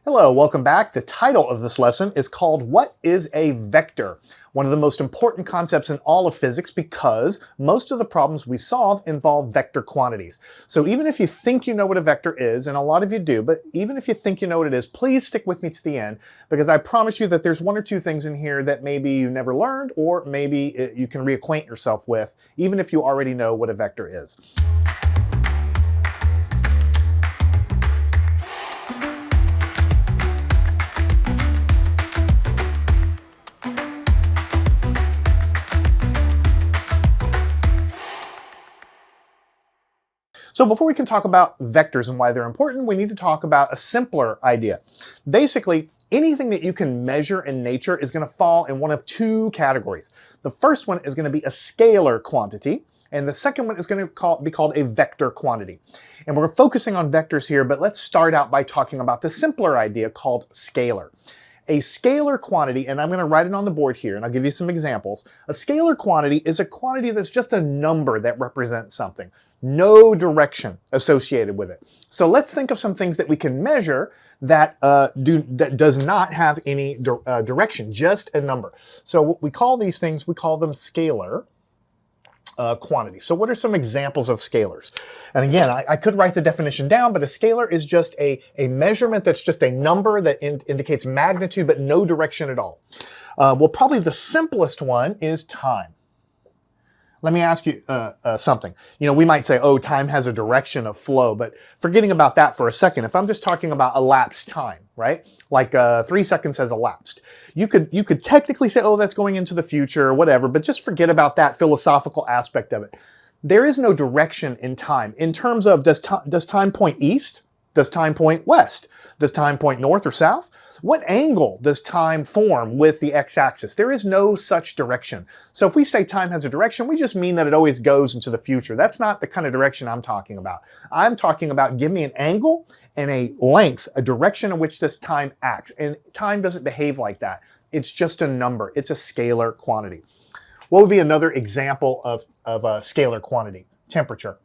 Hello, welcome back. The title of this lesson is called What is a Vector? One of the most important concepts in all of physics because most of the problems we solve involve vector quantities. So even if you think you know what a vector is, and a lot of you do, but even if you think you know what it is, please stick with me to the end because I promise you that there's one or two things in here that maybe you never learned or maybe you can reacquaint yourself with, even if you already know what a vector is. So before we can talk about vectors and why they're important, we need to talk about a simpler idea. Basically, anything that you can measure in nature is going to fall in one of two categories. The first one is going to be a scalar quantity, and the second one is going to be called a vector quantity. And we're focusing on vectors here, but let's start out by talking about the simpler idea called scalar. A scalar quantity, and I'm going to write it on the board here, and I'll give you some examples. A scalar quantity is a quantity that's just a number that represents something. No direction associated with it. So let's think of some things that we can measure that, does not have any direction, just a number. So what we call these things, we call them scalar quantities. So what are some examples of scalars? And again, I could write the definition down, but a scalar is just a measurement that's just a number that indicates magnitude but no direction at all. Well, probably the simplest one is time. Let me ask you something. You know, we might say, oh, time has a direction of flow, but forgetting about that for a second, if I'm just talking about elapsed time, right? Like 3 seconds has elapsed. You could technically say, oh, that's going into the future or whatever, but just forget about that philosophical aspect of it. There is no direction in time. In terms of, does time point east? Does time point west? Does time point north or south? What angle does time form with the x-axis? There is no such direction. So if we say time has a direction, we just mean that it always goes into the future. That's not the kind of direction I'm talking about. I'm talking about give me an angle and a length, a direction in which this time acts. And time doesn't behave like that. It's just a number. It's a scalar quantity. What would be another example of a scalar quantity? Temperature,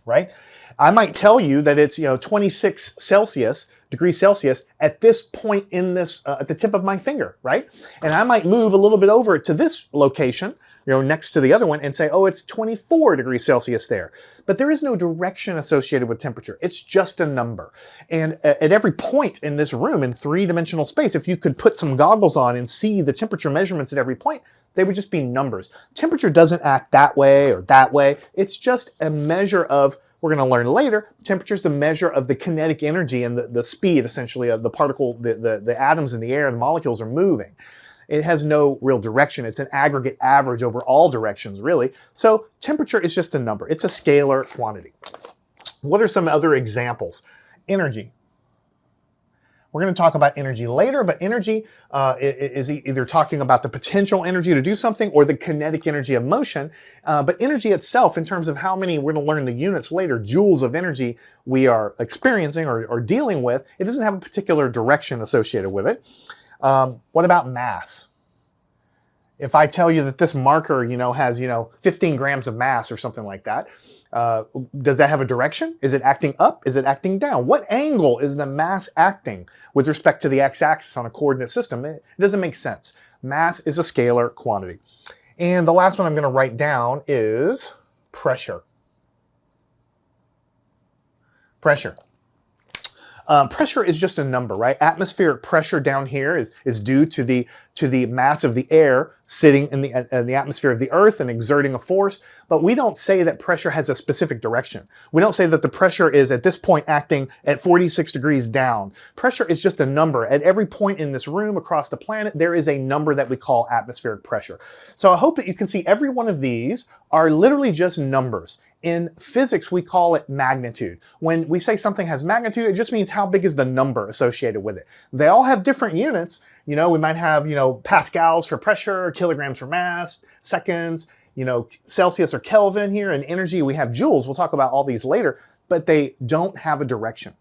right? I might tell you that it's 26 degrees Celsius at this point in this at the tip of my finger, right? And I might move a little bit over to this location, next to the other one, and say, oh, it's 24 degrees Celsius there. But there is no direction associated with temperature. It's just a number. And at every point in this room, in three-dimensional space, if you could put some goggles on and see the temperature measurements at every point, they would just be numbers. Temperature doesn't act that way or that way. It's just a measure of, we're going to learn later, temperature is the measure of the kinetic energy and the speed, essentially, of the particle, the atoms in the air and the molecules are moving. It has no real direction. It's an aggregate average over all directions, really. So temperature is just a number. It's a scalar quantity. What are some other examples? Energy. We're going to talk about energy later, but energy is either talking about the potential energy to do something or the kinetic energy of motion. But energy itself, in terms of how many, we're going to learn the units later, joules of energy we are experiencing or dealing with, it doesn't have a particular direction associated with it. What about mass? If I tell you that this marker, has, 15 grams of mass or something like that, does that have a direction? Is it acting up? Is it acting down? What angle is the mass acting with respect to the x-axis on a coordinate system? It doesn't make sense. Mass is a scalar quantity. And the last one I'm going to write down is pressure. Pressure. Pressure is just a number, right? Atmospheric pressure down here is due to the mass of the air sitting in the atmosphere of the Earth and exerting a force. But we don't say that pressure has a specific direction. We don't say that the pressure is at this point acting at 46 degrees down. Pressure is just a number. At every point in this room across the planet, there is a number that we call atmospheric pressure. So I hope that you can see every one of these are literally just numbers. In physics, we call it magnitude. When we say something has magnitude, it just means how big is the number associated with it. They all have different units. We might have, pascals for pressure, kilograms for mass, seconds, Celsius or Kelvin here. And energy, we have joules. We'll talk about all these later, but they don't have a direction.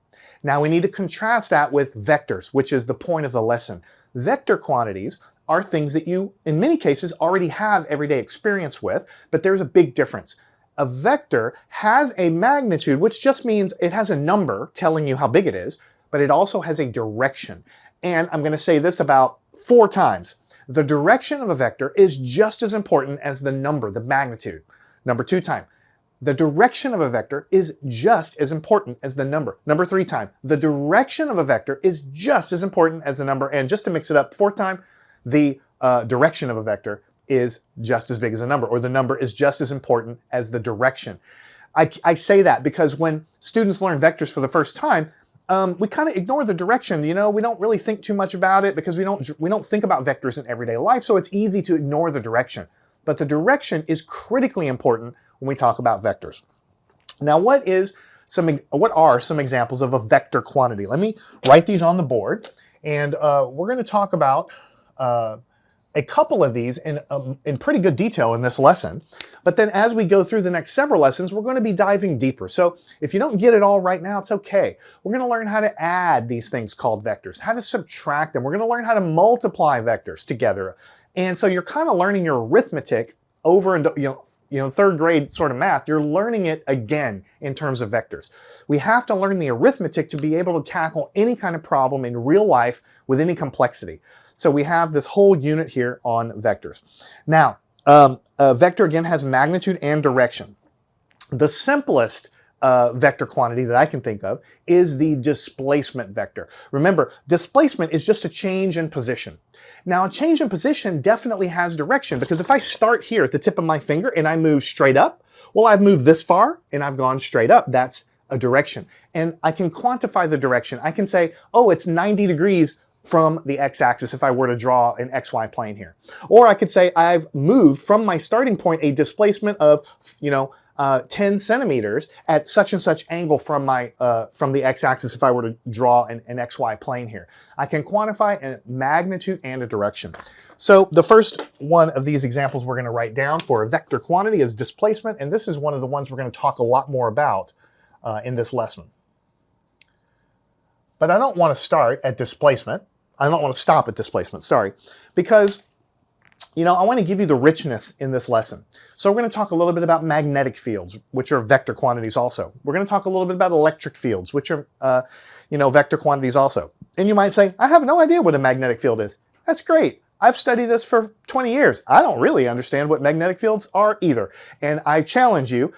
Now we need to contrast that with vectors, which is the point of the lesson. Vector quantities are things that you, in many cases, already have everyday experience with, but there's a big difference. A vector has a magnitude, which just means it has a number telling you how big it is, but it also has a direction. And I'm going to say this about 4 times. The direction of a vector is just as important as the number, the magnitude. Number 2 time. The direction of a vector is just as important as the number. Number 3 time. The direction of a vector is just as important as the number. And just to mix it up, 4th time, the direction of a vector is just as big as the number, or the number is just as important as the direction. I say that because when students learn vectors for the first time, we kind of ignore the direction. You know, we don't really think too much about it because we don't think about vectors in everyday life, so it's easy to ignore the direction. But the direction is critically important when we talk about vectors. Now, what are some examples of a vector quantity? Let me write these on the board, and we're going to talk about a couple of these in pretty good detail in this lesson. But then as we go through the next several lessons, we're going to be diving deeper. So if you don't get it all right now, it's okay. We're going to learn how to add these things called vectors, how to subtract them. We're going to learn how to multiply vectors together. And so you're kind of learning your arithmetic over in third grade sort of math. You're learning it again in terms of vectors. We have to learn the arithmetic to be able to tackle any kind of problem in real life with any complexity. So we have this whole unit here on vectors. Now, a vector again has magnitude and direction. The simplest vector quantity that I can think of is the displacement vector. Remember, displacement is just a change in position. Now, a change in position definitely has direction, because if I start here at the tip of my finger and I move straight up, well, I've moved this far and I've gone straight up. That's a direction. And I can quantify the direction. I can say, oh, it's 90 degrees from the x-axis if I were to draw an xy plane here. Or I could say I've moved from my starting point a displacement of, 10 centimeters at such and such angle from the x-axis if I were to draw an xy plane here. I can quantify a magnitude and a direction. So the first one of these examples we're going to write down for a vector quantity is displacement, and this is one of the ones we're going to talk a lot more about in this lesson. But I don't want to start at displacement. I don't want to stop at displacement, sorry, because I want to give you the richness in this lesson. So we're going to talk a little bit about magnetic fields, which are vector quantities also. We're going to talk a little bit about electric fields, which are, vector quantities also. And you might say, I have no idea what a magnetic field is. That's great. I've studied this for 20 years. I don't really understand what magnetic fields are either. And I challenge you,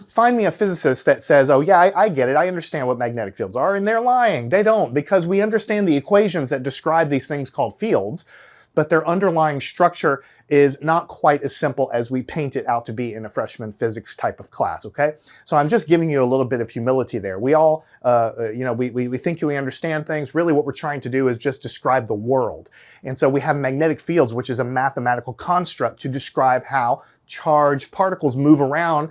find me a physicist that says, oh yeah, I get it, I understand what magnetic fields are, and they're lying. They don't, because we understand the equations that describe these things called fields, but their underlying structure is not quite as simple as we paint it out to be in a freshman physics type of class, okay? So I'm just giving you a little bit of humility there. We all, we think we understand things. Really what we're trying to do is just describe the world. And so we have magnetic fields, which is a mathematical construct to describe how charged particles move around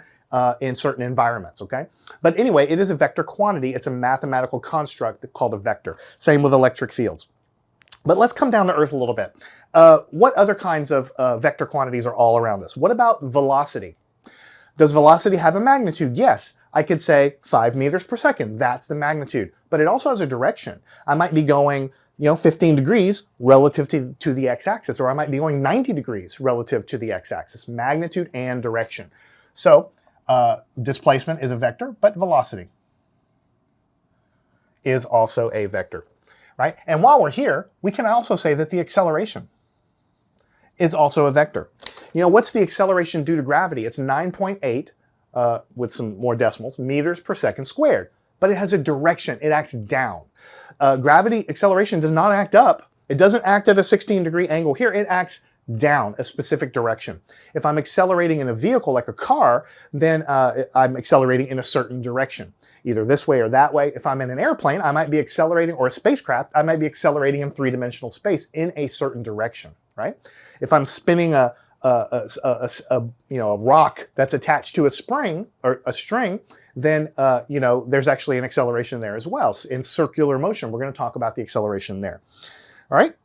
in certain environments, okay? But anyway, it is a vector quantity. It's a mathematical construct called a vector. Same with electric fields. But let's come down to earth a little bit. What other kinds of vector quantities are all around us? What about velocity? Does velocity have a magnitude? Yes. I could say 5 meters per second. That's the magnitude. But it also has a direction. I might be going 15 degrees relative to the x-axis, or I might be going 90 degrees relative to the x-axis. Magnitude and direction. So displacement is a vector, but velocity is also a vector, right? And while we're here, we can also say that the acceleration is also a vector. What's the acceleration due to gravity? It's 9.8, with some more decimals, meters per second squared. But it has a direction. It acts down. Gravity acceleration does not act up. It doesn't act at a 16-degree angle here. It acts down a specific direction. If I'm accelerating in a vehicle like a car, then I'm accelerating in a certain direction, either this way or that way. If I'm in an airplane, I might be accelerating, or a spacecraft, I might be accelerating in three-dimensional space in a certain direction, right? If I'm spinning a rock that's attached to a spring or a string, then there's actually an acceleration there as well. In circular motion, we're going to talk about the acceleration there. All right.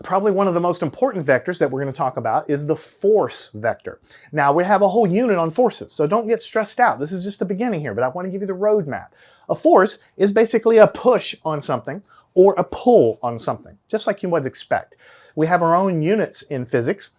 Probably one of the most important vectors that we're going to talk about is the force vector. Now, we have a whole unit on forces, so don't get stressed out. This is just the beginning here, but I want to give you the roadmap. A force is basically a push on something or a pull on something, just like you would expect. We have our own units in physics.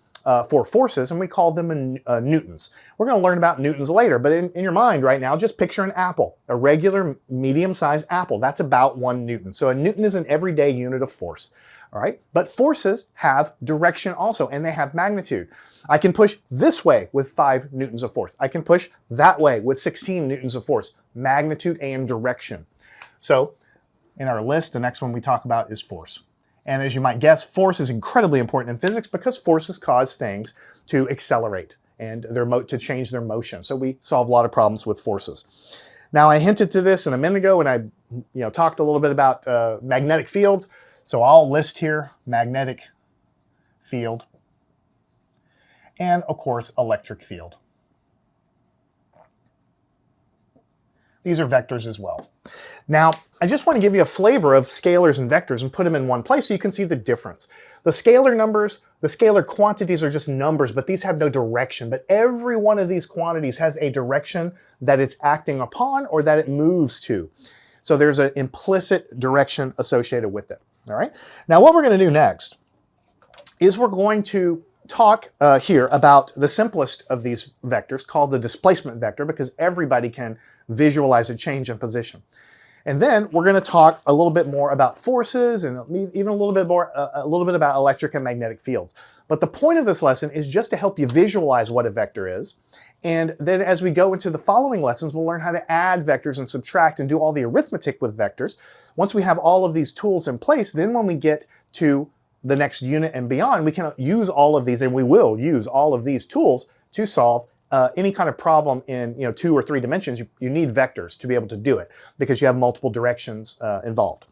for forces, and we call them newtons. We're going to learn about newtons later, but in your mind right now, just picture an apple, a regular medium-sized apple. That's about 1 newton. So a newton is an everyday unit of force. All right, but forces have direction also, and they have magnitude. I can push this way with 5 newtons of force. I can push that way with 16 newtons of force, magnitude and direction. So in our list, the next one we talk about is force. And as you might guess, force is incredibly important in physics because forces cause things to accelerate and to change their motion. So we solve a lot of problems with forces. Now, I hinted to this a minute ago when I talked a little bit about magnetic fields. So I'll list here magnetic field and, of course, electric field. These are vectors as well. Now, I just want to give you a flavor of scalars and vectors and put them in one place so you can see the difference. The scalar numbers, the scalar quantities are just numbers, but these have no direction. But every one of these quantities has a direction that it's acting upon or that it moves to. So there's an implicit direction associated with it. All right. Now, what we're going to do next is we're going to talk here about the simplest of these vectors called the displacement vector because everybody can visualize a change in position. And then we're going to talk a little bit more about forces and even a little bit about electric and magnetic fields. But the point of this lesson is just to help you visualize what a vector is. And then as we go into the following lessons, we'll learn how to add vectors and subtract and do all the arithmetic with vectors. Once we have all of these tools in place, then when we get to the next unit and beyond, we can use all of these, and we will use all of these tools to solve any kind of problem in 2 or 3 dimensions. You need vectors to be able to do it because you have multiple directions involved.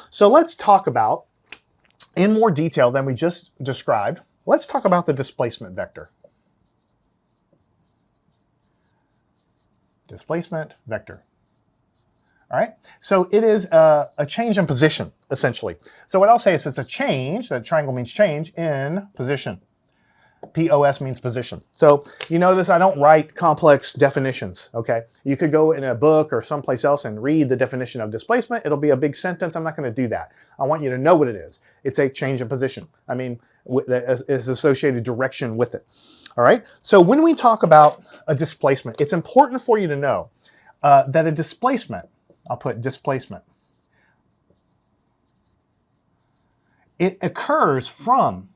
So let's talk about, in more detail than we just described, let's talk about the displacement vector. Displacement vector. All right, so it is a change in position, essentially. So what I'll say is it's a change, that triangle means change, in position. POS means position. So you notice I don't write complex definitions, okay? You could go in a book or someplace else and read the definition of displacement. It'll be a big sentence. I'm not going to do that. I want you to know what it is. It's a change in position. I mean, is associated direction with it. All right? So when we talk about a displacement, it's important for you to know that a displacement, I'll put displacement, it occurs from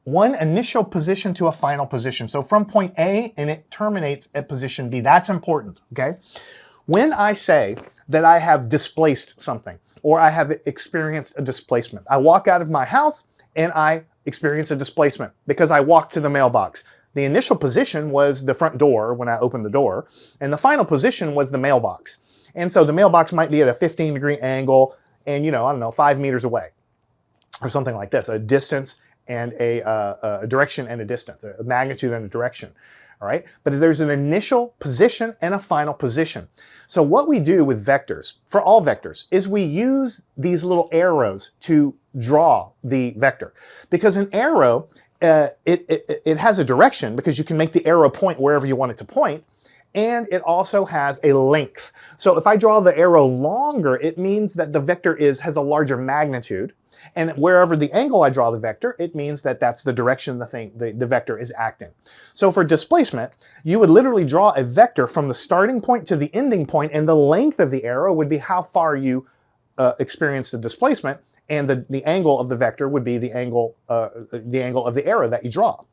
one initial position to a final position. So from point A and it terminates at position B. That's important, okay? When I say that I have displaced something or I have experienced a displacement, I walk out of my house and I experience a displacement because I walked to the mailbox. The initial position was the front door when I opened the door, and the final position was the mailbox. And so the mailbox might be at a 15-degree angle and, I don't know, 5 meters away or something like this, a distance and a direction and a distance, a magnitude and a direction, all right? But there's an initial position and a final position. So what we do with vectors, for all vectors, is we use these little arrows to draw the vector. Because an arrow, it has a direction because you can make the arrow point wherever you want it to point, and it also has a length. So if I draw the arrow longer, it means that the vector has a larger magnitude. And wherever the angle I draw the vector, it means that that's the direction the vector is acting. So for displacement, you would literally draw a vector from the starting point to the ending point, and the length of the arrow would be how far you experience the displacement, and the angle of the vector would be the angle of the arrow that you draw.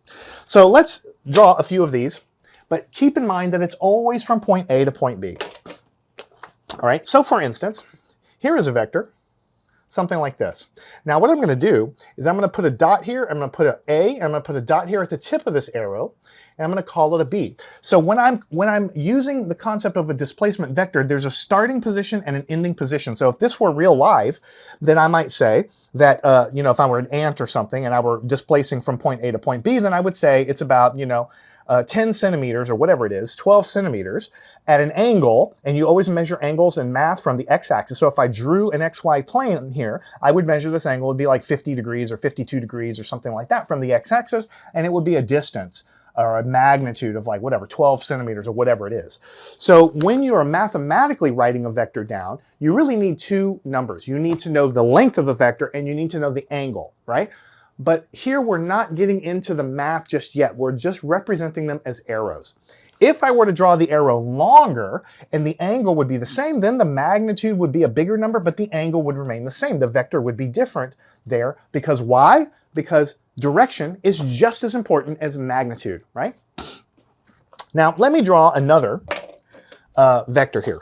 So let's draw a few of these, but keep in mind that it's always from point A to point B. All right, so for instance, here is a vector, something like this. Now what I'm going to do is I'm going to put a dot here, I'm going to put an A, and I'm going to put a dot here at the tip of this arrow, and I'm going to call it a B. So when I'm using the concept of a displacement vector, there's a starting position and an ending position. So if this were real life, then I might say that, if I were an ant or something and I were displacing from point A to point B, then I would say it's about, 10 centimeters or whatever it is, 12 centimeters at an angle, and you always measure angles in math from the x-axis. So if I drew an xy plane here, I would measure this angle. It would be like 50 degrees or 52 degrees or something like that from the x-axis, and it would be a distance or a magnitude of like whatever, 12 centimeters or whatever it is. So when you are mathematically writing a vector down, you really need 2 numbers. You need to know the length of the vector and you need to know the angle, right? but here we're not getting into the math just yet. We're just representing them as arrows. If I were to draw the arrow longer and the angle would be the same, then the magnitude would be a bigger number, but the angle would remain the same. The vector would be different there because why? Because direction is just as important as magnitude, right? Now, let me draw another vector here.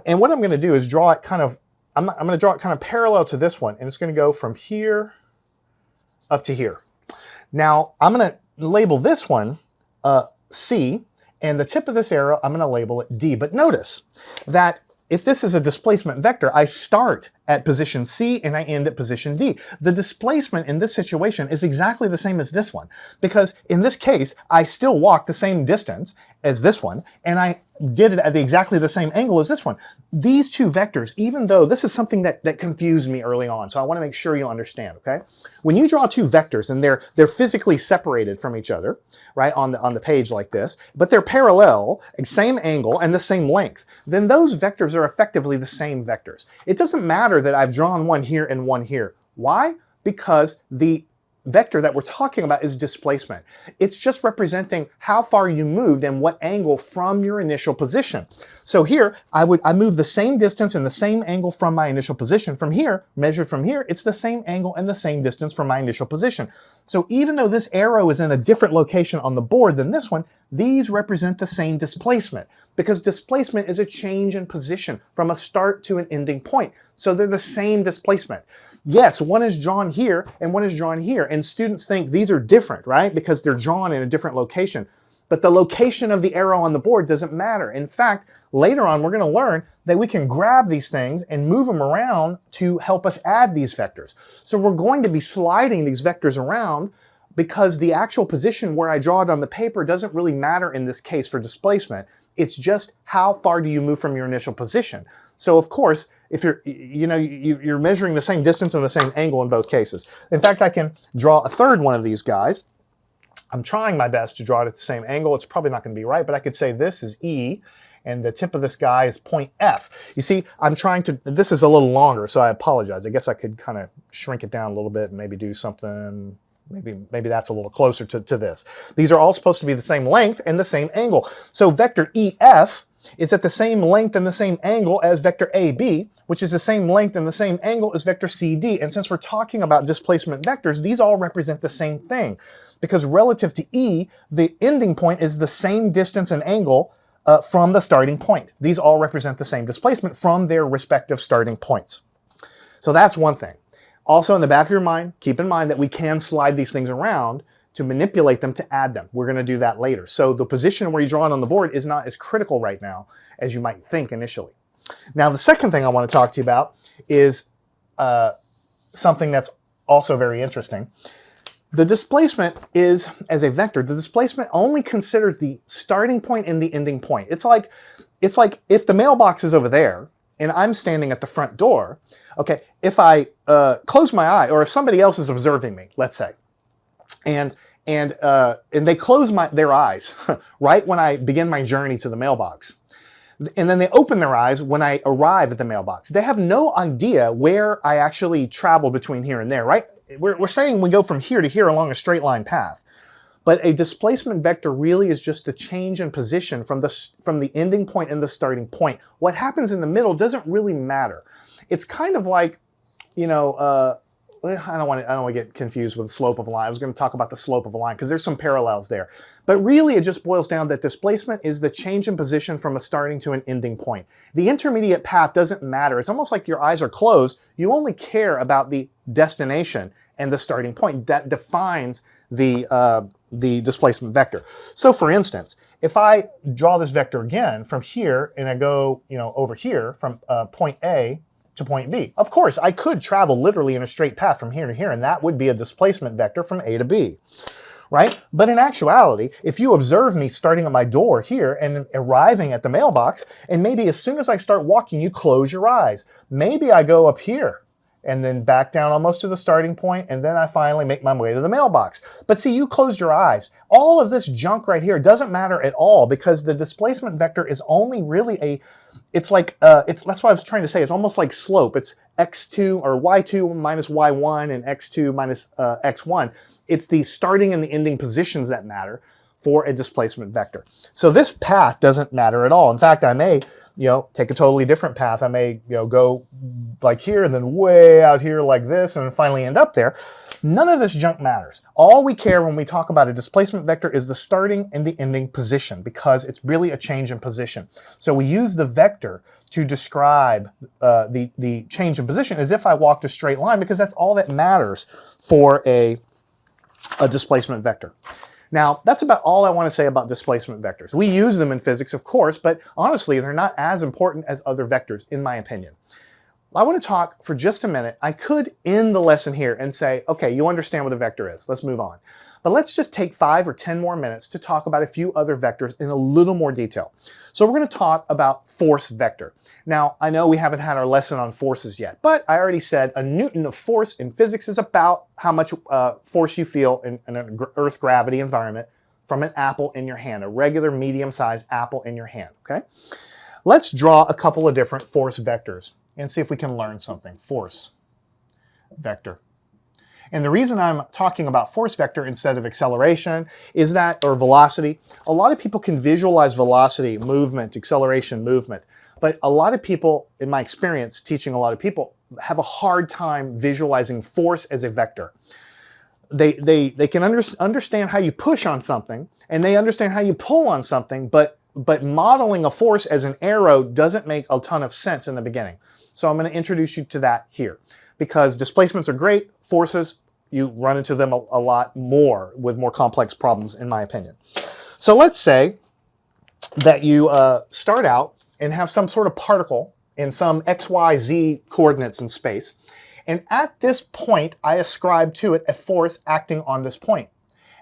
And what I'm going to do is draw it kind of, I'm going to draw it kind of parallel to this one, and it's going to go from here up to here. Now, I'm going to label this one C, and the tip of this arrow, I'm going to label it D. But notice that if this is a displacement vector, I start at position C and I end at position D. The displacement in this situation is exactly the same as this one, because in this case, I still walk the same distance as this one, and I did it at exactly the same angle as this one. These two vectors, even though this is something that confused me early on, so I want to make sure you understand, okay? When you draw two vectors and they're physically separated from each other, right, on the page like this, but they're parallel, same angle, and the same length, then those vectors are effectively the same vectors. It doesn't matter that I've drawn one here and one here. Why? Because the vector that we're talking about is displacement. It's just representing how far you moved and what angle from your initial position. So here, I move the same distance and the same angle from my initial position. From here, measured from here, it's the same angle and the same distance from my initial position. So even though this arrow is in a different location on the board than this one, these represent the same displacement, because displacement is a change in position from a start to an ending point. So they're the same displacement. Yes, one is drawn here and one is drawn here, and students think these are different, right? Because they're drawn in a different location. But the location of the arrow on the board doesn't matter. In fact, later on, we're going to learn that we can grab these things and move them around to help us add these vectors. So we're going to be sliding these vectors around because the actual position where I draw it on the paper doesn't really matter in this case for displacement. It's just how far do you move from your initial position. So of course, if you're measuring the same distance and the same angle in both cases. In fact, I can draw a third one of these guys. I'm trying my best to draw it at the same angle. It's probably not going to be right, but I could say this is E, and the tip of this guy is point F. You see, I'm trying to, this is a little longer, so I apologize. I guess I could kind of shrink it down a little bit and maybe do something, maybe that's a little closer to this. These are all supposed to be the same length and the same angle. So vector EF is at the same length and the same angle as vector AB, which is the same length and the same angle as vector CD. And since we're talking about displacement vectors, these all represent the same thing, because relative to E, the ending point is the same distance and angle from the starting point. These all represent the same displacement from their respective starting points. So that's one thing. Also, in the back of your mind, keep in mind that we can slide these things around to manipulate them to add them. We're going to do that later. So the position where you draw it on the board is not as critical right now as you might think initially. Now, the second thing I want to talk to you about is something that's also very interesting. The displacement is, as a vector, the displacement only considers the starting point and the ending point. It's like if the mailbox is over there and I'm standing at the front door, okay, if I close my eye, or if somebody else is observing me, let's say, and they close their eyes right when I begin my journey to the mailbox, and then they open their eyes when I arrive at the mailbox. They have no idea where I actually travel between here and there, right? We're saying we go from here to here along a straight line path. But a displacement vector really is just a change in position from the ending point and the starting point. What happens in the middle doesn't really matter. It's kind of like, I don't want to get confused with the slope of a line. I was going to talk about the slope of a line because there's some parallels there. But really, it just boils down that displacement is the change in position from a starting to an ending point. The intermediate path doesn't matter. It's almost like your eyes are closed. You only care about the destination and the starting point. That defines the displacement vector. So for instance, if I draw this vector again from here and I go over here from point A to point B. Of course, I could travel literally in a straight path from here to here, and that would be a displacement vector from A to B, right? But in actuality, if you observe me starting at my door here and arriving at the mailbox, and maybe as soon as I start walking, you close your eyes. Maybe I go up here and then back down almost to the starting point, and then I finally make my way to the mailbox. But see, you closed your eyes. All of this junk right here doesn't matter at all because the displacement vector is only really that's what I was trying to say. It's almost like slope. It's x2 or y2 minus y1 and x2 minus x1. It's the starting and the ending positions that matter for a displacement vector. So this path doesn't matter at all. In fact, I may take a totally different path. I may, go like here and then way out here like this and finally end up there. None of this junk matters. All we care when we talk about a displacement vector is the starting and the ending position because it's really a change in position. So we use the vector to describe the change in position as if I walked a straight line because that's all that matters for a displacement vector. Now, that's about all I want to say about displacement vectors. We use them in physics, of course, but honestly, they're not as important as other vectors, in my opinion. I want to talk for just a minute. I could end the lesson here and say, okay, you understand what a vector is. Let's move on. But let's just take 5 or 10 more minutes to talk about a few other vectors in a little more detail. So we're going to talk about force vector. Now, I know we haven't had our lesson on forces yet, but I already said a Newton of force in physics is about how much force you feel in an Earth gravity environment from an apple in your hand, a regular medium-sized apple in your hand, okay? Let's draw a couple of different force vectors and see if we can learn something. Force vector. And the reason I'm talking about force vector instead of acceleration is that, or velocity, a lot of people can visualize velocity, movement, acceleration, movement. But a lot of people, in my experience teaching a lot of people, have a hard time visualizing force as a vector. They can understand how you push on something, and they understand how you pull on something, but modeling a force as an arrow doesn't make a ton of sense in the beginning. So I'm going to introduce you to that here. Because displacements are great, forces, you run into them a lot more with more complex problems, in my opinion. So let's say that you start out and have some sort of particle in some x, y, z coordinates in space. And at this point, I ascribe to it a force acting on this point.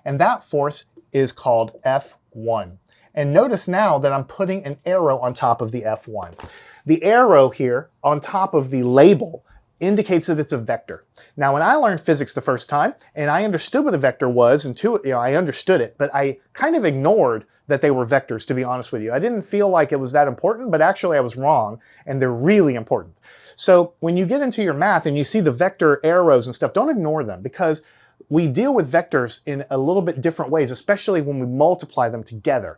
And that force is called F1. And notice now that I'm putting an arrow on top of the F1. The arrow here on top of the label indicates that it's a vector. Now, when I learned physics the first time, and I understood what a vector was, and I understood it, but I kind of ignored that they were vectors, to be honest with you. I didn't feel like it was that important, but actually I was wrong, and they're really important. So when you get into your math and you see the vector arrows and stuff, don't ignore them, because we deal with vectors in a little bit different ways, especially when we multiply them together.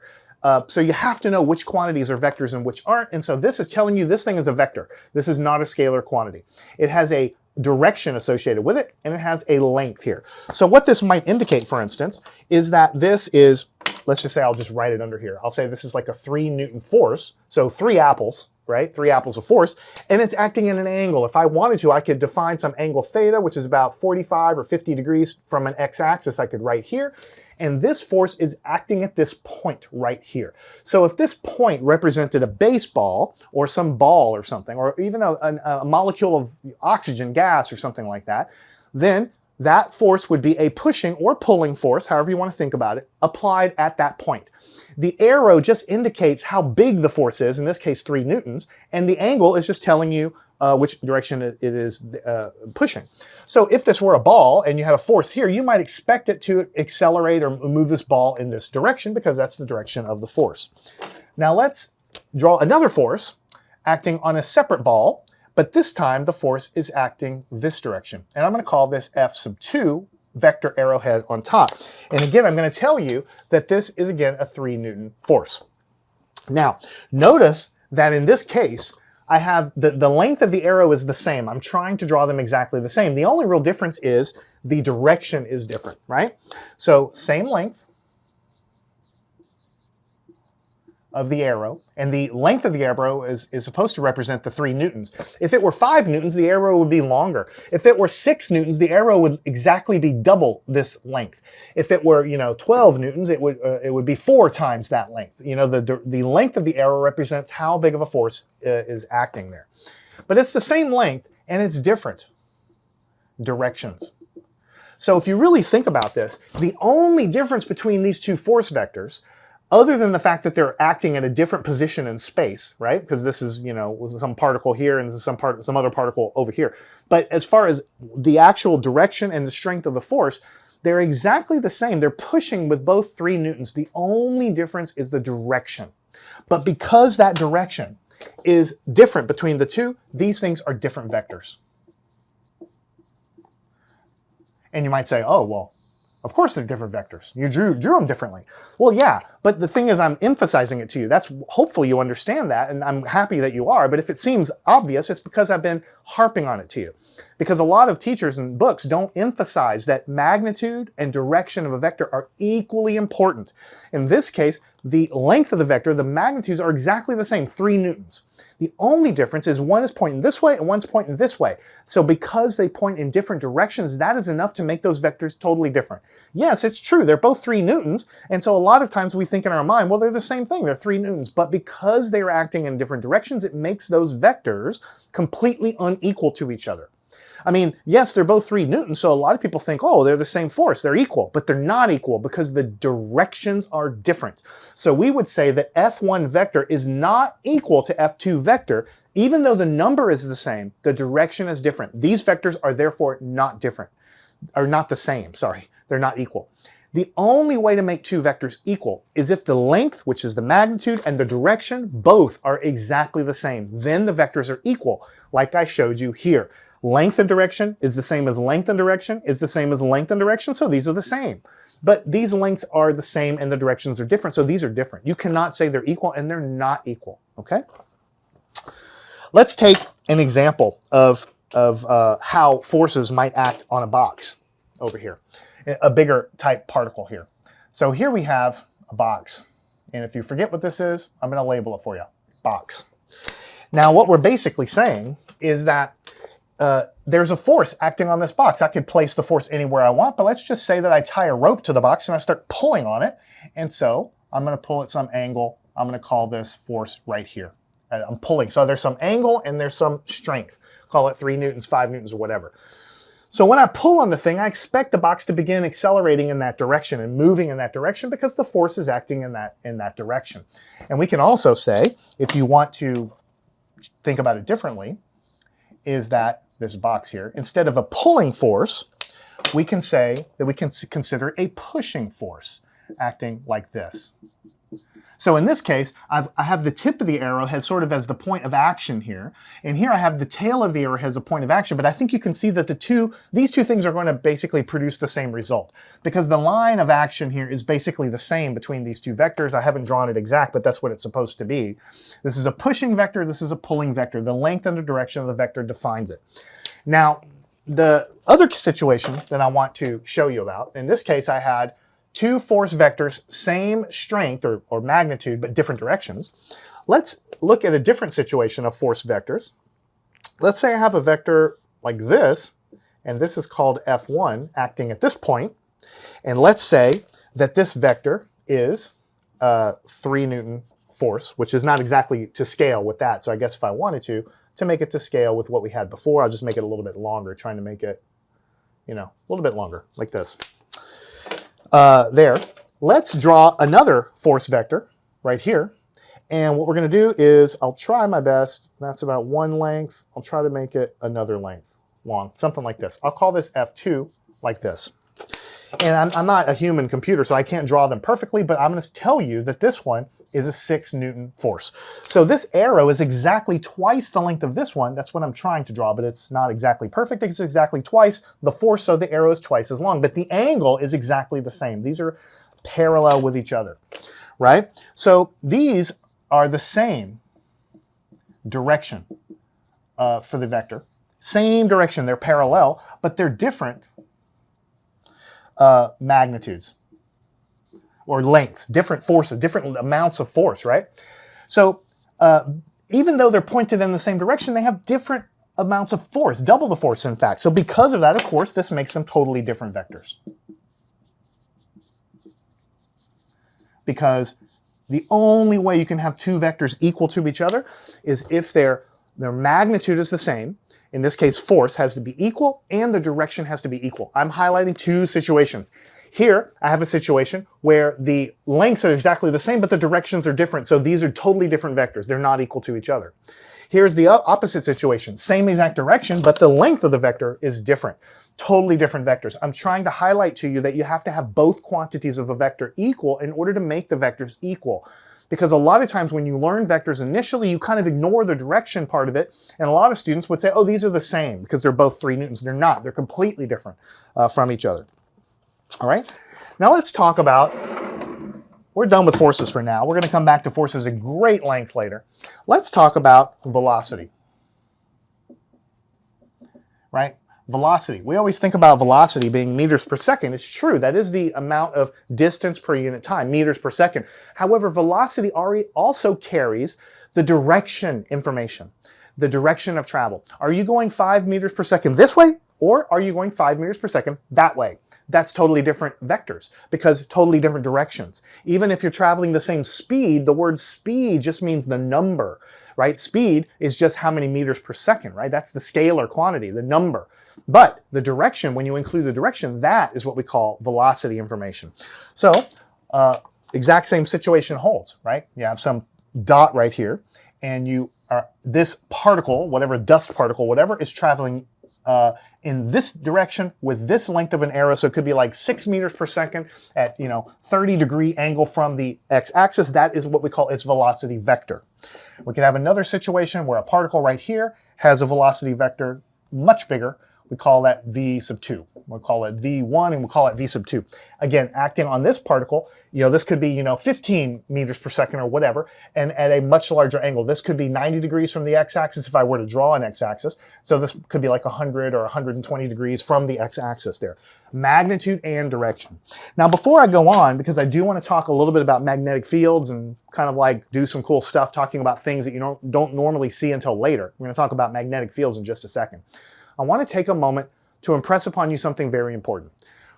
So you have to know which quantities are vectors and which aren't. And so this is telling you this thing is a vector. This is not a scalar quantity. It has a direction associated with it, and it has a length here. So what this might indicate, for instance, is that this is, let's just say I'll just write it under here. I'll say this is like a 3 Newton force. So 3 apples, right? 3 apples of force, and it's acting in an angle. If I wanted to, I could define some angle theta, which is about 45 or 50 degrees from an x-axis I could write here. And this force is acting at this point right here. So if this point represented a baseball or some ball or something, or even a molecule of oxygen gas or something like that, then that force would be a pushing or pulling force, however you want to think about it, applied at that point. The arrow just indicates how big the force is, in this case 3 newtons, and the angle is just telling you which direction it is pushing. So if this were a ball and you had a force here, you might expect it to accelerate or move this ball in this direction because that's the direction of the force. Now let's draw another force acting on a separate ball, but this time the force is acting this direction. And I'm going to call this F sub 2, vector arrowhead on top. And again, I'm going to tell you that this is again a 3 Newton force. Now, notice that in this case, I have the length of the arrow is the same. I'm trying to draw them exactly the same. The only real difference is the direction is different, right? So same length of the arrow, and the length of the arrow is supposed to represent the 3 newtons. If it were 5 newtons, the arrow would be longer. If it were 6 newtons, the arrow would exactly be double this length. If it were, 12 newtons, it would be 4 times that length. The length of the arrow represents how big of a force is acting there. But it's the same length, and it's different directions. So if you really think about this, the only difference between these two force vectors other than the fact that they're acting at a different position in space, right? Because this is, you know, some particle here and this is some other particle over here. But as far as the actual direction and the strength of the force, they're exactly the same. They're pushing with both 3 newtons. The only difference is the direction. But because that direction is different between the two, these things are different vectors. And you might say, oh, well, of course they're different vectors. You drew them differently. Well, yeah, but the thing is I'm emphasizing it to you. That's hopefully you understand that, and I'm happy that you are. But if it seems obvious, it's because I've been harping on it to you. Because a lot of teachers and books don't emphasize that magnitude and direction of a vector are equally important. In this case, the length of the vector, the magnitudes are exactly the same, 3 newtons. The only difference is one is pointing this way and one's pointing this way. So because they point in different directions, that is enough to make those vectors totally different. Yes, it's true, they're both 3 newtons, and so a lot of times we think in our mind, well, they're the same thing, they're 3 newtons, but because they're acting in different directions, it makes those vectors completely unequal to each other. I mean, yes, they're both 3 newtons, so a lot of people think, oh, they're the same force, they're equal, but they're not equal because the directions are different. So we would say that F1 vector is not equal to F2 vector, even though the number is the same, the direction is different. These vectors are therefore not different, or not the same, sorry, they're not equal. The only way to make 2 vectors equal is if the length, which is the magnitude, and the direction, both are exactly the same. Then the vectors are equal, like I showed you here. Length and direction is the same as length and direction is the same as length and direction, so these are the same. But these lengths are the same and the directions are different, so these are different. You cannot say they're equal, and they're not equal, okay? Let's take an example of how forces might act on a box over here, a bigger type particle here. So here we have a box, and if you forget what this is, I'm going to label it for you, box. Now what we're basically saying is that there's a force acting on this box. I could place the force anywhere I want, but let's just say that I tie a rope to the box and I start pulling on it. And so I'm going to pull at some angle. I'm going to call this force right here. I'm pulling. So there's some angle and there's some strength. Call it 3 newtons, 5 newtons, or whatever. So when I pull on the thing, I expect the box to begin accelerating in that direction and moving in that direction because the force is acting in that direction. And we can also say, if you want to think about it differently, is that this box here, instead of a pulling force, we can say that we can consider a pushing force acting like this. So in this case, I have the tip of the arrowhead sort of as the point of action here, and here I have the tail of the arrowhead as a point of action, but I think you can see that these two things are going to basically produce the same result, because the line of action here is basically the same between these 2 vectors. I haven't drawn it exact, but that's what it's supposed to be. This is a pushing vector, this is a pulling vector. The length and the direction of the vector defines it. Now, the other situation that I want to show you about, in this case I had 2 force vectors, same strength or magnitude, but different directions. Let's look at a different situation of force vectors. Let's say I have a vector like this, and this is called F1, acting at this point. And let's say that this vector is a 3 Newton force, which is not exactly to scale with that. So I guess if I wanted to make it to scale with what we had before, I'll just make it a little bit longer, trying to make it, you know, a little bit longer, like this. There. Let's draw another force vector right here. And what we're going to do is, I'll try my best. That's about 1 length. I'll try to make it another length long, something like this. I'll call this F2 like this. And I'm not a human computer, so I can't draw them perfectly, but I'm going to tell you that this one is a 6 Newton force. So this arrow is exactly twice the length of this one. That's what I'm trying to draw, but it's not exactly perfect. It's exactly twice the force, so the arrow is twice as long, but the angle is exactly the same. These are parallel with each other, right? So these are the same direction for the vector. Same direction, they're parallel, but they're different magnitudes or lengths, different forces, different amounts of force, right? So even though they're pointed in the same direction, they have different amounts of force, double the force in fact. So because of that, of course, this makes them totally different vectors. Because the only way you can have 2 vectors equal to each other is if their magnitude is the same. In this case, force has to be equal and the direction has to be equal. I'm highlighting 2 situations. Here, I have a situation where the lengths are exactly the same, but the directions are different. So these are totally different vectors. They're not equal to each other. Here's the opposite situation. Same exact direction, but the length of the vector is different. Totally different vectors. I'm trying to highlight to you that you have to have both quantities of a vector equal in order to make the vectors equal. Because a lot of times when you learn vectors initially, you kind of ignore the direction part of it. And a lot of students would say, oh, these are the same because they're both 3 newtons. They're not. They're completely different from each other. All right. Now let's talk about, we're done with forces for now. We're going to come back to forces at great length later. Let's talk about velocity. Right? Velocity. We always think about velocity being meters per second. It's true. That is the amount of distance per unit time, meters per second. However, velocity also carries the direction information, the direction of travel. Are you going 5 meters per second this way, or are you going 5 meters per second that way? That's totally different vectors because totally different directions. Even if you're traveling the same speed, the word speed just means the number, right? Speed is just how many meters per second, right? That's the scalar quantity, the number. But the direction, when you include the direction, that is what we call velocity information. So exact same situation holds, right? You have some dot right here, and you are, this particle, whatever dust particle, whatever, is traveling in this direction with this length of an arrow. So it could be like 6 meters per second at 30-degree angle from the x-axis. That is what we call its velocity vector. We could have another situation where a particle right here has a velocity vector much bigger. We call that v sub 2. We'll call it v1 and we'll call it v sub 2. Again, acting on this particle, this could be 15 meters per second or whatever, and at a much larger angle. This could be 90 degrees from the x-axis if I were to draw an x-axis. So this could be like 100 or 120 degrees from the x-axis there. Magnitude and direction. Now before I go on, because I do want to talk a little bit about magnetic fields and kind of like do some cool stuff talking about things that you don't normally see until later. We're going to talk about magnetic fields in just a second. I want to take a moment to impress upon you something very important.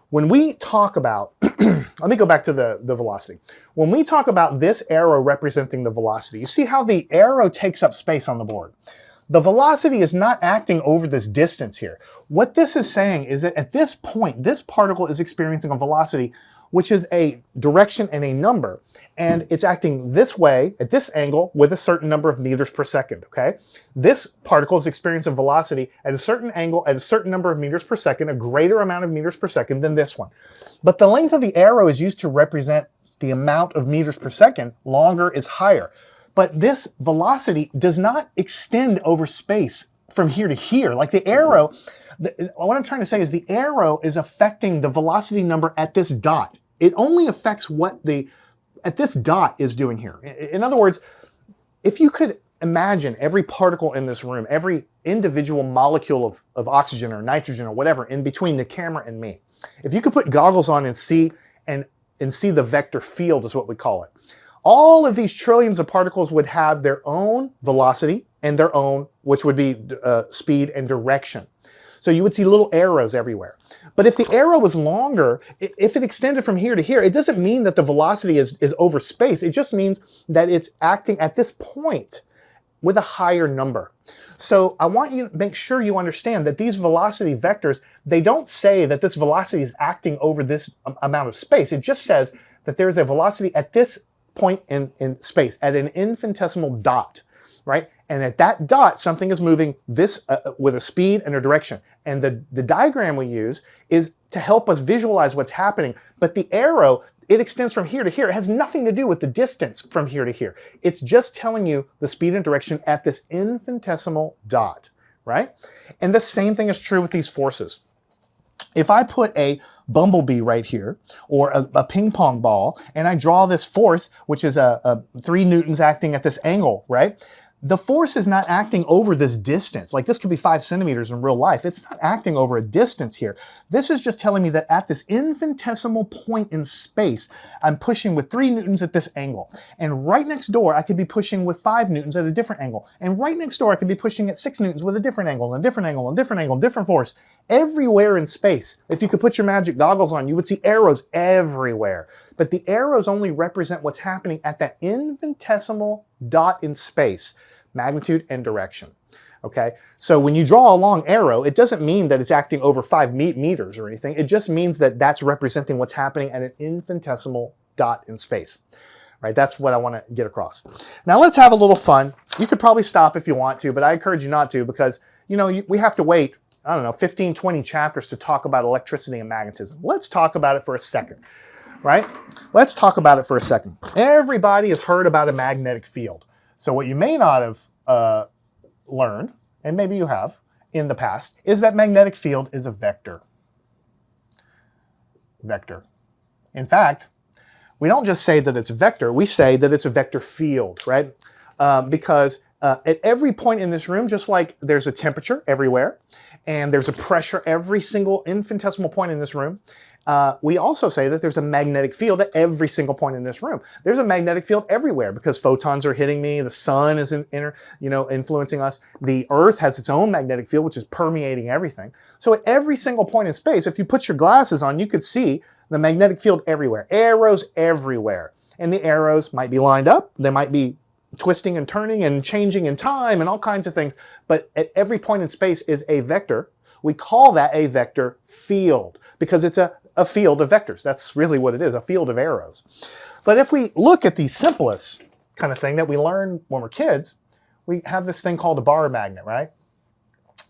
When we talk about, let me go back to the velocity. When we talk about this arrow representing the velocity, you see how the arrow takes up space on the board. The velocity is not acting over this distance here. What this is saying is that at this point, this particle is experiencing a velocity which is a direction and a number, and it's acting this way at this angle with a certain number of meters per second, okay? This particle is experiencing velocity at a certain angle at a certain number of meters per second, a greater amount of meters per second than this one. But the length of the arrow is used to represent the amount of meters per second. Longer is higher. But this velocity does not extend over space from here to here. Like the arrow, what I'm trying to say is the arrow is affecting the velocity number at this dot. It only affects what at this dot is doing here. In other words, if you could imagine every particle in this room, every individual molecule of oxygen or nitrogen or whatever in between the camera and me, if you could put goggles on and see the vector field is what we call it. All of these trillions of particles would have their own velocity and their own, which would be speed and direction. So you would see little arrows everywhere. But if the arrow was longer, if it extended from here to here, it doesn't mean that the velocity is over space. It just means that it's acting at this point with a higher number. So I want you to make sure you understand that these velocity vectors, they don't say that this velocity is acting over this amount of space. It just says that there's a velocity at this point in space, at an infinitesimal dot, right? And at that dot, something is moving this with a speed and a direction. And the diagram we use is to help us visualize what's happening. But the arrow, it extends from here to here. It has nothing to do with the distance from here to here. It's just telling you the speed and direction at this infinitesimal dot, right? And the same thing is true with these forces. If I put a bumblebee right here, or a ping pong ball, and I draw this force, which is 3 newtons acting at this angle, right? The force is not acting over this distance. Like this could be 5 centimeters in real life. It's not acting over a distance here. This is just telling me that at this infinitesimal point in space, I'm pushing with 3 newtons at this angle. And right next door, I could be pushing with 5 newtons at a different angle. And right next door, I could be pushing at 6 newtons with a different angle, and a different angle, and a different angle, and different force. Everywhere in space. If you could put your magic goggles on, you would see arrows everywhere. But the arrows only represent what's happening at that infinitesimal dot in space. Magnitude and direction. Okay, so when you draw a long arrow, it doesn't mean that it's acting over 5 meters or anything. It just means that that's representing what's happening at an infinitesimal dot in space. Right, that's what I want to get across. Now let's have a little fun. You could probably stop if you want to, but I encourage you not to because, you know, we have to wait, I don't know, 15, 20 chapters to talk about electricity and magnetism. Let's talk about it for a second, right? Let's talk about it for a second. Everybody has heard about a magnetic field. So what you may not have learned, and maybe you have in the past, is that magnetic field is a vector. Vector. In fact, we don't just say that it's a vector, we say that it's a vector field, right? Because at every point in this room, just like there's a temperature everywhere, and there's a pressure every single infinitesimal point in this room, we also say that there's a magnetic field at every single point in this room. There's a magnetic field everywhere because photons are hitting me, the sun is influencing us, the earth has its own magnetic field which is permeating everything. So at every single point in space, if you put your glasses on, you could see the magnetic field everywhere, arrows everywhere. And the arrows might be lined up, they might be twisting and turning and changing in time and all kinds of things, but at every point in space is a vector. We call that a vector field because it's a field of vectors. That's really what it is, a field of arrows. But if we look at the simplest kind of thing that we learn when we're kids, we have this thing called a bar magnet, right?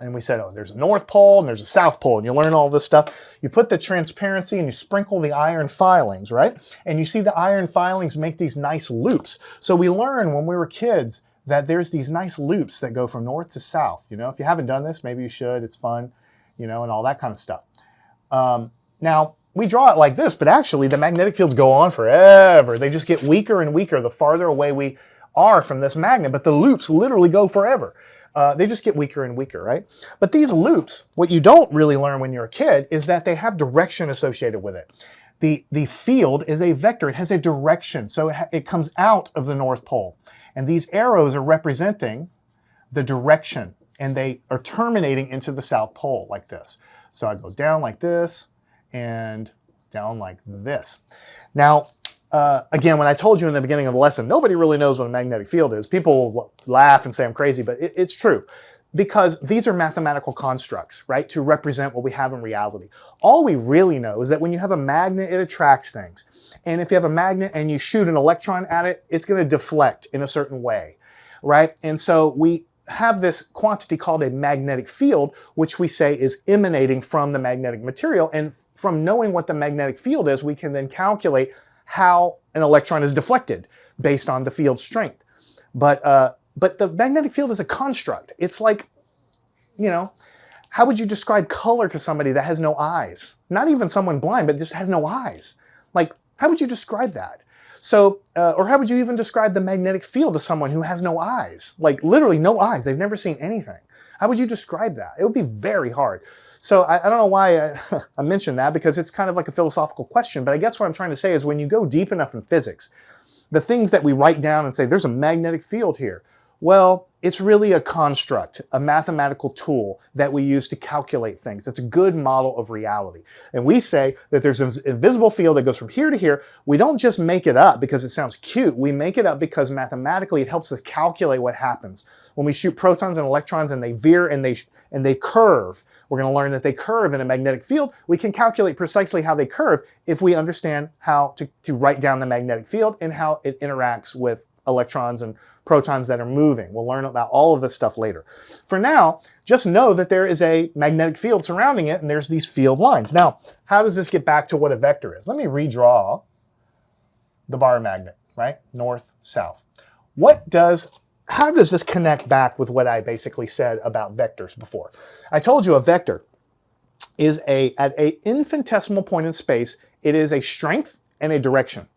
And we said, oh, there's a North Pole and there's a South Pole, and you learn all this stuff. You put the transparency and you sprinkle the iron filings, right? And you see the iron filings make these nice loops. So we learn when we were kids that there's these nice loops that go from north to south. You know, if you haven't done this, maybe you should. It's fun, you know, and all that kind of stuff. Now, we draw it like this, but actually the magnetic fields go on forever. They just get weaker and weaker the farther away we are from this magnet, but the loops literally go forever. They just get weaker and weaker, right? But these loops, what you don't really learn when you're a kid is that they have direction associated with it. The field is a vector. It has a direction, so it comes out of the North Pole. And these arrows are representing the direction, and they are terminating into the South Pole like this. So I go down like this and down like this. Now, again, when I told you in the beginning of the lesson, nobody really knows what a magnetic field is. People will laugh and say I'm crazy, but it's true. Because these are mathematical constructs, right, to represent what we have in reality. All we really know is that when you have a magnet, it attracts things. And if you have a magnet and you shoot an electron at it, it's going to deflect in a certain way, right? And so we have this quantity called a magnetic field, which we say is emanating from the magnetic material. And from knowing what the magnetic field is, we can then calculate how an electron is deflected based on the field strength. But the magnetic field is a construct. It's like, you know, how would you describe color to somebody that has no eyes? Not even someone blind, but just has no eyes. Like, how would you describe that? So, or how would you even describe the magnetic field to someone who has no eyes? Like literally no eyes, they've never seen anything. How would you describe that? It would be very hard. So I don't know why I mentioned that, because it's kind of like a philosophical question, but I guess what I'm trying to say is when you go deep enough in physics, the things that we write down and say, there's a magnetic field here. Well, it's really a construct, a mathematical tool that we use to calculate things. It's a good model of reality. And we say that there's an invisible field that goes from here to here. We don't just make it up because it sounds cute. We make it up because mathematically it helps us calculate what happens. When we shoot protons and electrons and they veer and they curve, we're going to learn that they curve in a magnetic field. We can calculate precisely how they curve if we understand how to write down the magnetic field and how it interacts with electrons and protons that are moving. We'll learn about all of this stuff later. For now, just know that there is a magnetic field surrounding it and there's these field lines. Now, how does this get back to what a vector is? Let me redraw the bar magnet, right? North, south. How does this connect back with what I basically said about vectors before? I told you a vector is at an infinitesimal point in space, it is a strength and a direction.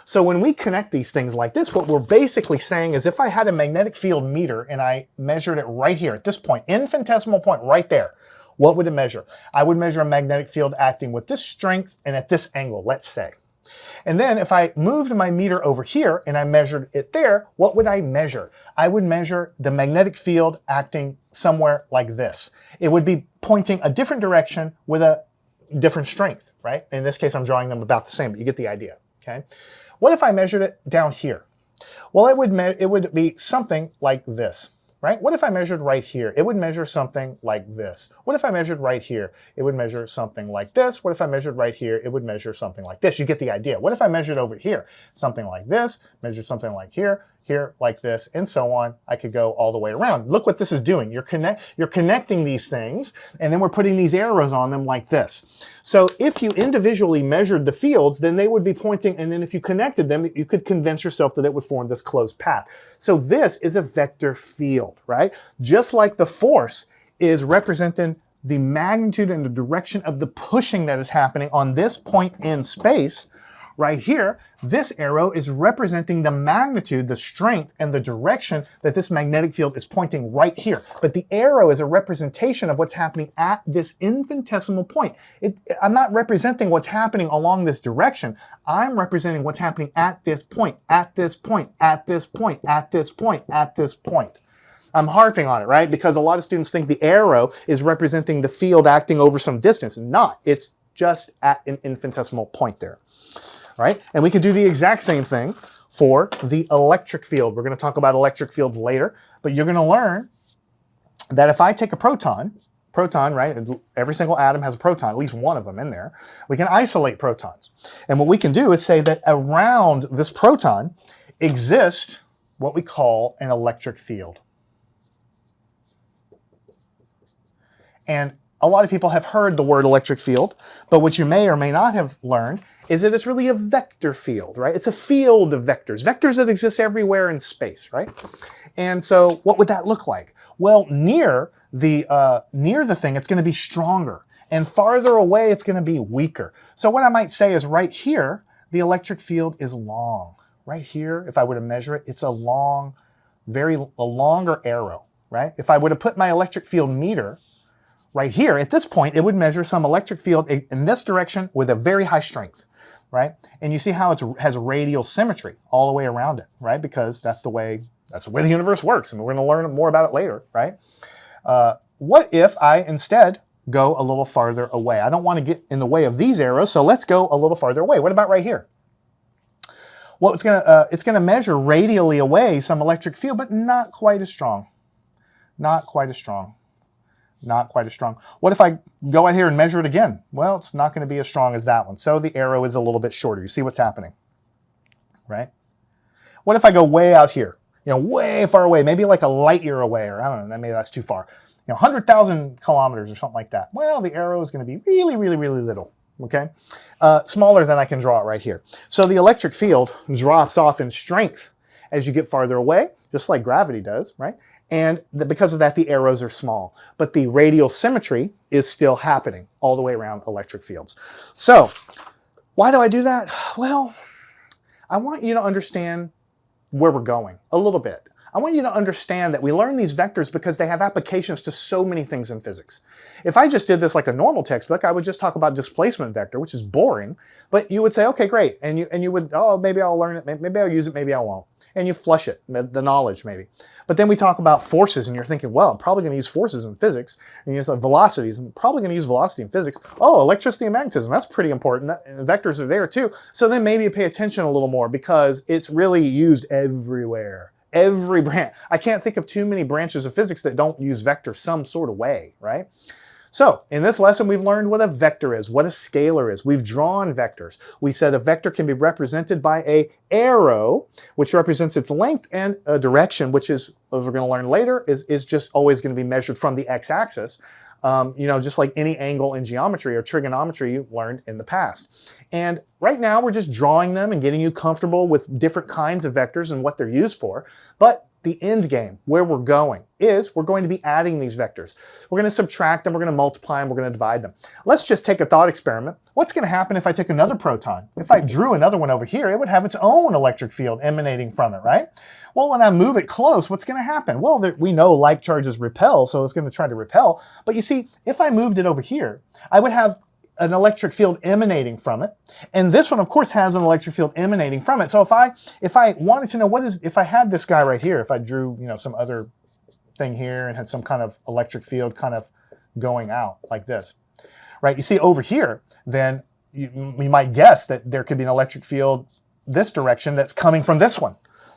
So when we connect these things like this, what we're basically saying is if I had a magnetic field meter and I measured it right here at this point, infinitesimal point right there, what would it measure? I would measure a magnetic field acting with this strength and at this angle, let's say. And then if I moved my meter over here and I measured it there, what would I measure? I would measure the magnetic field acting somewhere like this. It would be pointing a different direction with a different strength, right? In this case, I'm drawing them about the same, but you get the idea, okay? What if I measured it down here? Well, it would be something like this, right? What if I measured right here? It would measure something like this. What if I measured right here? It would measure something like this. What if I measured right here? It would measure something like this. You get the idea. What if I measured over here? Something like this, measured something like here, here, like this, and so on. I could go all the way around. Look what this is doing. You're connecting these things, and then we're putting these arrows on them like this. So if you individually measured the fields, then they would be pointing, and then if you connected them, you could convince yourself that it would form this closed path. So this is a vector field, right? Just like the force is representing the magnitude and the direction of the pushing that is happening on this point in space, right here, this arrow is representing the magnitude, the strength, and the direction that this magnetic field is pointing right here. But the arrow is a representation of what's happening at this infinitesimal point. I'm not representing what's happening along this direction. I'm representing what's happening at this point, at this point, at this point, at this point, at this point. I'm harping on it, right? Because a lot of students think the arrow is representing the field acting over some distance. Not. It's just at an infinitesimal point there. Right? And we could do the exact same thing for the electric field. We're going to talk about electric fields later, but you're going to learn that if I take a proton, right? Every single atom has a proton, at least one of them in there. We can isolate protons. And what we can do is say that around this proton exists what we call an electric field. And a lot of people have heard the word electric field, but what you may or may not have learned is that it's really a vector field, right? It's a field of vectors, vectors that exist everywhere in space, right? And so what would that look like? Well, near the thing, it's going to be stronger, and farther away, it's going to be weaker. So what I might say is right here, the electric field is long. Right here, if I were to measure it, it's a longer arrow, right? If I were to put my electric field meter right here, at this point, it would measure some electric field in this direction with a very high strength, right? And you see how it has radial symmetry all the way around it, right? Because that's the way the universe works, and we're going to learn more about it later, right? What if I instead go a little farther away? I don't want to get in the way of these arrows, so let's go a little farther away. What about right here? Well, it's going to measure radially away some electric field, but not quite as strong. Not quite as strong. Not quite as strong. What if I go out here and measure it again? Well, it's not going to be as strong as that one. So the arrow is a little bit shorter. You see what's happening, right? What if I go way out here? Way far away, maybe like a light year away, or I don't know, maybe that's too far. 100,000 kilometers or something like that. Well, the arrow is going to be really, really, really little, okay? Smaller than I can draw it right here. So the electric field drops off in strength as you get farther away, just like gravity does, right? And because of that, the arrows are small. But the radial symmetry is still happening all the way around electric fields. So why do I do that? Well, I want you to understand where we're going a little bit. I want you to understand that we learn these vectors because they have applications to so many things in physics. If I just did this like a normal textbook, I would just talk about displacement vector, which is boring. But you would say, okay, great. And you would, oh, maybe I'll learn it. Maybe I'll use it. Maybe I won't. And you flush it, the knowledge maybe. But then we talk about forces, and you're thinking, well, I'm probably going to use forces in physics. And you say velocities, I'm probably going to use velocity in physics. Oh, electricity and magnetism, that's pretty important. And vectors are there too. So then maybe you pay attention a little more because it's really used everywhere. Every branch. I can't think of too many branches of physics that don't use vectors some sort of way, right? So in this lesson, we've learned what a vector is, what a scalar is. We've drawn vectors. We said a vector can be represented by an arrow, which represents its length, and a direction, which is, as we're going to learn later, is just always going to be measured from the x-axis. Just like any angle in geometry or trigonometry you learned in the past. And right now we're just drawing them and getting you comfortable with different kinds of vectors and what they're used for. But the end game, where we're going, is we're going to be adding these vectors. We're going to subtract them, we're going to multiply them, we're going to divide them. Let's just take a thought experiment. What's going to happen if I take another proton? If I drew another one over here, it would have its own electric field emanating from it, right? Well, when I move it close, what's going to happen? Well, we know like charges repel, so it's going to try to repel. But you see, if I moved it over here, I would have an electric field emanating from it. And this one, of course, has an electric field emanating from it. So if I wanted to know if I had this guy right here, if I drew, some other thing here and had some kind of electric field kind of going out like this, right? You see over here, then you might guess that there could be an electric field this direction that's coming from this one.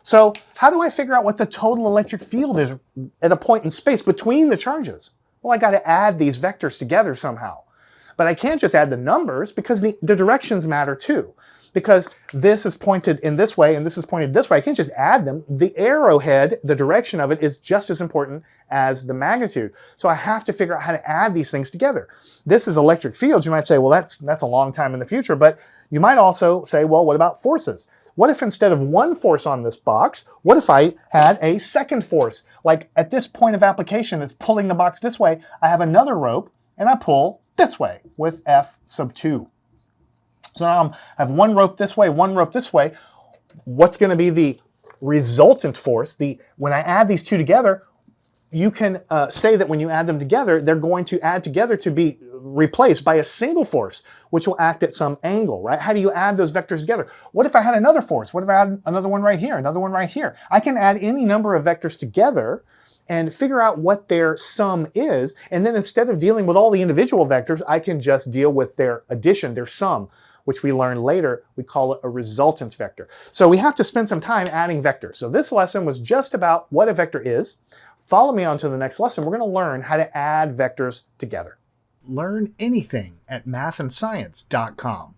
So how do I figure out what the total electric field is at a point in space between the charges? Well, I got to add these vectors together somehow. But I can't just add the numbers because the directions matter too. Because this is pointed in this way and this is pointed this way. I can't just add them. The arrowhead, the direction of it, is just as important as the magnitude. So I have to figure out how to add these things together. This is electric fields. You might say, well, that's a long time in the future. But you might also say, well, what about forces? What if instead of one force on this box, what if I had a second force? Like at this point of application, it's pulling the box this way. I have another rope and I pull this way with F sub 2. So now I have one rope this way, one rope this way. What's going to be the resultant force? When I add these two together, you can say that when you add them together, they're going to add together to be replaced by a single force, which will act at some angle, right? How do you add those vectors together? What if I had another force? What if I had another one right here, another one right here? I can add any number of vectors together and figure out what their sum is. And then instead of dealing with all the individual vectors, I can just deal with their addition, their sum, which we learn later. We call it a resultant vector. So we have to spend some time adding vectors. So this lesson was just about what a vector is. Follow me on to the next lesson. We're going to learn how to add vectors together. Learn anything at mathandscience.com.